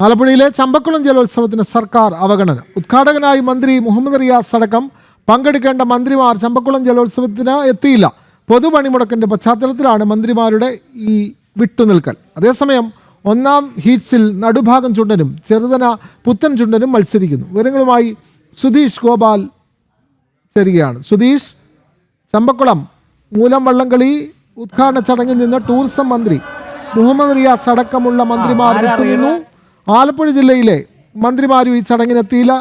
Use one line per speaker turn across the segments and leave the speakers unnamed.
ആലപ്പുഴയിലെ ചമ്പക്കുളം ജലോത്സവത്തിന് സർക്കാർ അവഗണന. ഉദ്ഘാടകനായി മന്ത്രി മുഹമ്മദ് റിയാസ് അടക്കം പങ്കെടുക്കേണ്ട മന്ത്രിമാർ ചമ്പക്കുളം ജലോത്സവത്തിന് എത്തിയില്ല. പൊതുപണിമുടക്കിന്റെ പശ്ചാത്തലത്തിലാണ് മന്ത്രിമാരുടെ ഈ വിട്ടുനിൽക്കൽ. അതേസമയം ഒന്നാം ഹീറ്റ്സിൽ നടുഭാഗം ചുണ്ടനും ചെറുതന പുത്തൻ ചുണ്ടനും മത്സരിക്കുന്നു. വിവരങ്ങളുമായി സുധീഷ് ഗോപാൽ ചേരുകയാണ്. സുധീഷ്, ചമ്പക്കുളം മൂലം വള്ളംകളി ഉദ്ഘാടന ചടങ്ങിൽ നിന്ന് ടൂറിസം മന്ത്രി മുഹമ്മദ് റിയാസ് അടക്കമുള്ള മന്ത്രിമാർ വിട്ടുനിന്നു. ആലപ്പുഴ ജില്ലയിലെ മന്ത്രിമാരും ഈ ചടങ്ങിനെത്തിയില്ല.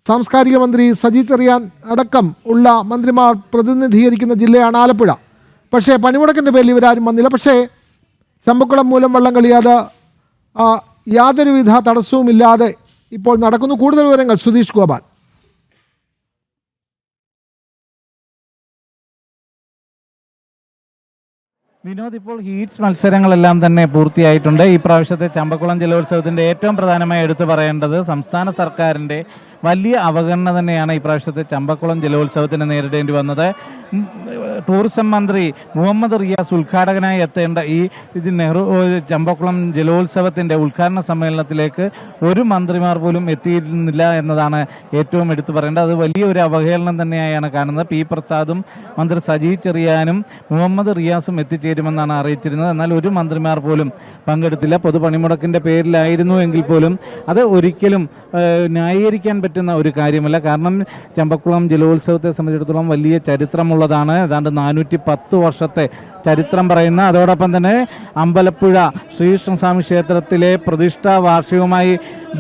സാംസ്കാരിക മന്ത്രി സജി ചെറിയാൻ അടക്കം ഉള്ള മന്ത്രിമാർ പ്രതിനിധീകരിക്കുന്ന ജില്ലയാണ് ആലപ്പുഴ. പക്ഷേ പണിമുടക്കിൻ്റെ പേരിൽ ഇവരാരും വന്നില്ല. പക്ഷേ ചമ്പക്കുളം മൂലം വള്ളംകളി അത് യാതൊരുവിധ തടസ്സവുമില്ലാതെ ഇപ്പോൾ നടക്കുന്നു. കൂടുതൽ വിവരങ്ങൾ സുധീഷ് ഗോപാൽ.
വിനോദ്, ഇപ്പോൾ ഹീറ്റ്സ് മത്സരങ്ങളെല്ലാം തന്നെ പൂർത്തിയായിട്ടുണ്ട്. ഈ പ്രാവശ്യത്തെ ചമ്പക്കുളം ജലോത്സവത്തിൻ്റെ ഏറ്റവും പ്രധാനമായി എടുത്തു പറയേണ്ടത് സംസ്ഥാന സർക്കാരിൻ്റെ വലിയ അവഗണന തന്നെയാണ് ഈ പ്രാവശ്യത്തെ ചമ്പക്കുളം ജലോത്സവത്തിന് നേരിടേണ്ടി വന്നത്. ടൂറിസം മന്ത്രി മുഹമ്മദ് റിയാസ് ഉദ്ഘാടകനായി എത്തേണ്ട ഈ നെഹ്റു ചമ്പക്കുളം ജലോത്സവത്തിൻ്റെ ഉദ്ഘാടന സമ്മേളനത്തിലേക്ക് ഒരു മന്ത്രിമാർ പോലും എത്തിയിരുന്നില്ല എന്നതാണ് ഏറ്റവും എടുത്തു പറയേണ്ടത്. അത് വലിയൊരു അവഹേളനം തന്നെയാണ് കാണുന്നത്. പി പ്രസാദും മന്ത്രി സജി ചെറിയാനും മുഹമ്മദ് റിയാസും എത്തിച്ചേരുമെന്നാണ് അറിയിച്ചിരുന്നത്. എന്നാൽ ഒരു മന്ത്രിമാർ പോലും പങ്കെടുത്തില്ല. പൊതുപണിമുടക്കിൻ്റെ പേരിലായിരുന്നു എങ്കിൽ പോലും അത് ഒരിക്കലും ന്യായീകരിക്കാൻ പറ്റുന്ന ഒരു കാര്യമല്ല. കാരണം ചമ്പക്കുളം ജലോത്സവത്തെ സംബന്ധിച്ചിടത്തോളം വലിയ ചരിത്രമുള്ളതാണ്. ഏതാണ്ട് 410 വർഷത്തെ ചരിത്രം പറയുന്ന, അതോടൊപ്പം തന്നെ അമ്പലപ്പുഴ ശ്രീകൃഷ്ണസ്വാമി ക്ഷേത്രത്തിലെ പ്രതിഷ്ഠാ വാർഷികവുമായി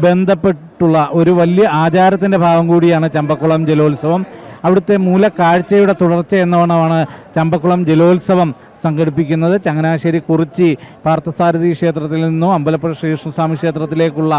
ബന്ധപ്പെട്ടുള്ള ഒരു വലിയ ആചാരത്തിൻ്റെ ഭാഗം കൂടിയാണ് ചമ്പക്കുളം ജലോത്സവം. അവിടുത്തെ മൂലക്കാഴ്ചയുടെ തുടർച്ച എന്നോണമാണ് ചമ്പക്കുളം ജലോത്സവം സംഘടിപ്പിക്കുന്നത്. ചങ്ങനാശ്ശേരി കുറിച്ചി പാർത്ഥസാരഥി ക്ഷേത്രത്തിൽ നിന്നും അമ്പലപ്പുഴ ശ്രീകൃഷ്ണസ്വാമി ക്ഷേത്രത്തിലേക്കുള്ള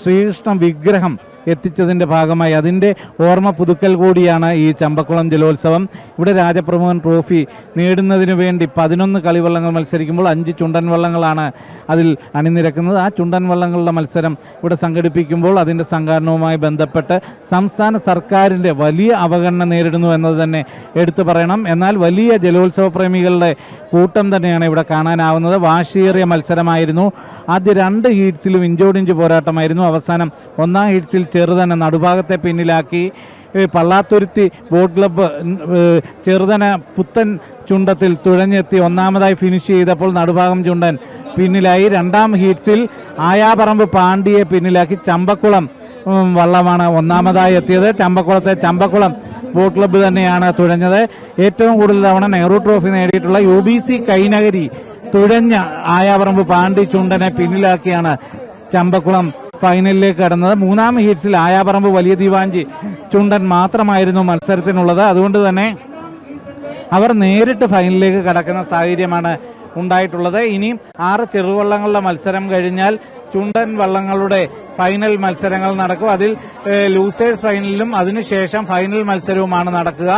ശ്രീകൃഷ്ണ വിഗ്രഹം എത്തിച്ചതിൻ്റെ ഭാഗമായി അതിൻ്റെ ഓർമ്മ പുതുക്കൽ കൂടിയാണ് ഈ ചമ്പക്കുളം ജലോത്സവം. ഇവിടെ രാജപ്രമുഖൻ ട്രോഫി നേടുന്നതിന് വേണ്ടി 11 കളിവള്ളങ്ങൾ മത്സരിക്കുമ്പോൾ 5 ചുണ്ടൻ വള്ളങ്ങളാണ് അതിൽ അണിനിരക്കുന്നത്. ആ ചുണ്ടൻ വള്ളങ്ങളുടെ മത്സരം ഇവിടെ സംഘടിപ്പിക്കുമ്പോൾ അതിൻ്റെ സംഘാടനവുമായി ബന്ധപ്പെട്ട് സംസ്ഥാന സർക്കാരിൻ്റെ വലിയ അവഗണന നേരിടുന്നു എന്നത് തന്നെ എടുത്തു പറയണം. എന്നാൽ വലിയ ജലോത്സവ പ്രേമികളുടെ കൂട്ടം തന്നെയാണ് ഇവിടെ കാണാനാവുന്നത്. വാശിയേറിയ മത്സരമായിരുന്നു. ആദ്യ 2 ഹീറ്റ്സിലും ഇഞ്ചോടിഞ്ച് പോരാട്ടമായിരുന്നു. അവസാനം ഒന്നാം ഹീറ്റ്സിൽ ചെറുതന നടുഭാഗത്തെ പിന്നിലാക്കി പള്ളാത്തുരുത്തി ബോട്ട് ക്ലബ്ബ് ചെറുതന പുത്തൻ ചുണ്ടത്തിൽ തുഴഞ്ഞെത്തി ഒന്നാമതായി ഫിനിഷ് ചെയ്തപ്പോൾ നടുഭാഗം ചുണ്ടൻ പിന്നിലായി. രണ്ടാം ഹീറ്റ്സിൽ ആയാപറമ്പ് പാണ്ടിയെ പിന്നിലാക്കി ചമ്പക്കുളം വള്ളമാണ് ഒന്നാമതായി എത്തിയത്. ചമ്പക്കുളം ബോട്ട് ക്ലബ്ബ് തന്നെയാണ് തുഴഞ്ഞത്. ഏറ്റവും കൂടുതൽ തവണ നെഹ്റു ട്രോഫി നേടിയിട്ടുള്ള UBC കൈനഗരി തുഴഞ്ഞ ആയാപറമ്പ് പാണ്ടി ചുണ്ടനെ പിന്നിലാക്കിയാണ് ചമ്പക്കുളം ഫൈനലിലേക്ക് കടന്നത്. മൂന്നാം ഹീറ്റ്സിൽ ആയാപറമ്പ് വലിയ ദീവാഞ്ചി ചുണ്ടൻ മാത്രമായിരുന്നു മത്സരത്തിനുള്ളത്. അതുകൊണ്ട് തന്നെ അവർ നേരിട്ട് ഫൈനലിലേക്ക് കടക്കുന്ന സാഹചര്യമാണ് ഉണ്ടായിട്ടുള്ളത്. ഇനി 6 ചെറുവള്ളങ്ങളുടെ മത്സരം കഴിഞ്ഞാൽ ചുണ്ടൻ വള്ളങ്ങളുടെ ഫൈനൽ മത്സരങ്ങൾ നടക്കും. അതിൽ ലൂസേഴ്സ് ഫൈനലിലും അതിനുശേഷം ഫൈനൽ മത്സരവുമാണ് നടക്കുക.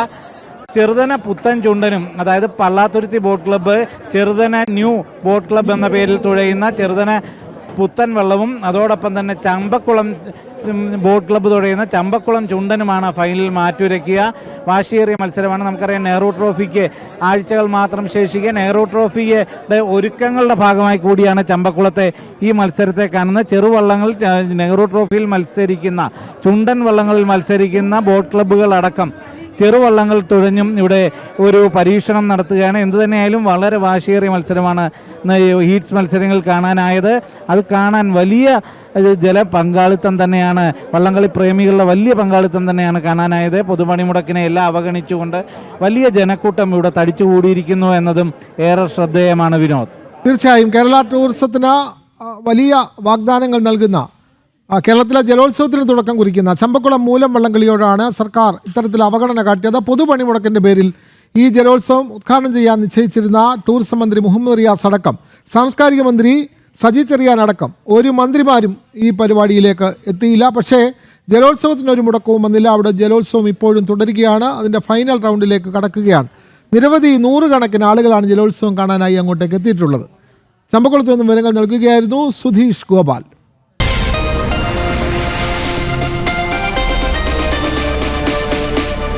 ചെറുതന പുത്തൻ ചുണ്ടനും, അതായത് Pallathuruthy boat club Cheruthana new boat club എന്ന പേരിൽ തുഴയുന്ന ചെറുതന പുത്തൻ വള്ളവും അതോടൊപ്പം തന്നെ ചമ്പക്കുളം ബോട്ട് ക്ലബ്ബ് തുഴയുന്ന ചമ്പക്കുളം ചുണ്ടനുമാണ് ഫൈനലിൽ മാറ്റുരയ്ക്കുക. വാശിയേറിയ മത്സരമാണ്. നമുക്കറിയാം നെഹ്റു ട്രോഫിക്ക് ആഴ്ചകൾ മാത്രം ശേഷിക്കുക. നെഹ്റു ട്രോഫിയുടെ ഒരുക്കങ്ങളുടെ ഭാഗമായി കൂടിയാണ് ചമ്പക്കുളത്തെ ഈ മത്സരത്തെ കാണുന്നത്. ചെറുവള്ളങ്ങൾ നെഹ്റു ട്രോഫിയിൽ മത്സരിക്കുന്ന ചുണ്ടൻ വള്ളങ്ങളിൽ മത്സരിക്കുന്ന ബോട്ട് ക്ലബ്ബുകൾ അടക്കം ചെറുവള്ളങ്ങൾ തുഴഞ്ഞും ഇവിടെ ഒരു പരീക്ഷണം നടത്തുകയാണ്. എന്തുതന്നെയായാലും വളരെ വാശിയേറിയ മത്സരമാണ് ഹീറ്റ്സ് മത്സരങ്ങൾ കാണാനായത്. അത് കാണാൻ വലിയ ജലപങ്കാളിത്തം തന്നെയാണ്, വള്ളംകളി പ്രേമികളുടെ വലിയ പങ്കാളിത്തം തന്നെയാണ് കാണാനായത്. പൊതുപണിമുടക്കിനെ എല്ലാം അവഗണിച്ചുകൊണ്ട് വലിയ ജനക്കൂട്ടം ഇവിടെ തടിച്ചുകൂടിയിരിക്കുന്നു എന്നതും ഏറെ ശ്രദ്ധേയമാണ്. വിനോദ്,
തീർച്ചയായും കേരള ടൂറിസത്തിന് വലിയ വാഗ്ദാനങ്ങൾ നൽകുന്ന, കേരളത്തിലെ ജലോത്സവത്തിന് തുടക്കം കുറിക്കുന്ന ചമ്പക്കുളം മൂലം വള്ളംകളിയോടാണ് സർക്കാർ ഇത്തരത്തിൽ അവഗണന കാട്ടിയത്. പൊതുപണിമുടക്കിൻ്റെ പേരിൽ ഈ ജലോത്സവം ഉദ്ഘാടനം ചെയ്യാൻ നിശ്ചയിച്ചിരുന്ന ടൂറിസം മന്ത്രി മുഹമ്മദ് റിയാസ് അടക്കം സാംസ്കാരിക മന്ത്രി സജി ചെറിയാൻ അടക്കം ഒരു മന്ത്രിമാരും ഈ പരിപാടിയിലേക്ക് എത്തിയില്ല. പക്ഷേ ജലോത്സവത്തിനൊരു മുടക്കവും വന്നില്ല. അവിടെ ജലോത്സവം ഇപ്പോഴും തുടരുകയാണ്. അതിൻ്റെ ഫൈനൽ റൗണ്ടിലേക്ക് കടക്കുകയാണ്. നിരവധി 100 കണക്കിന് ആളുകളാണ് ജലോത്സവം കാണാനായി അങ്ങോട്ടേക്ക് എത്തിയിട്ടുള്ളത്. ചമ്പക്കുളത്ത് നിന്നും വിവരങ്ങൾ നൽകുകയായിരുന്നു സുധീഷ് ഗോപാൽ.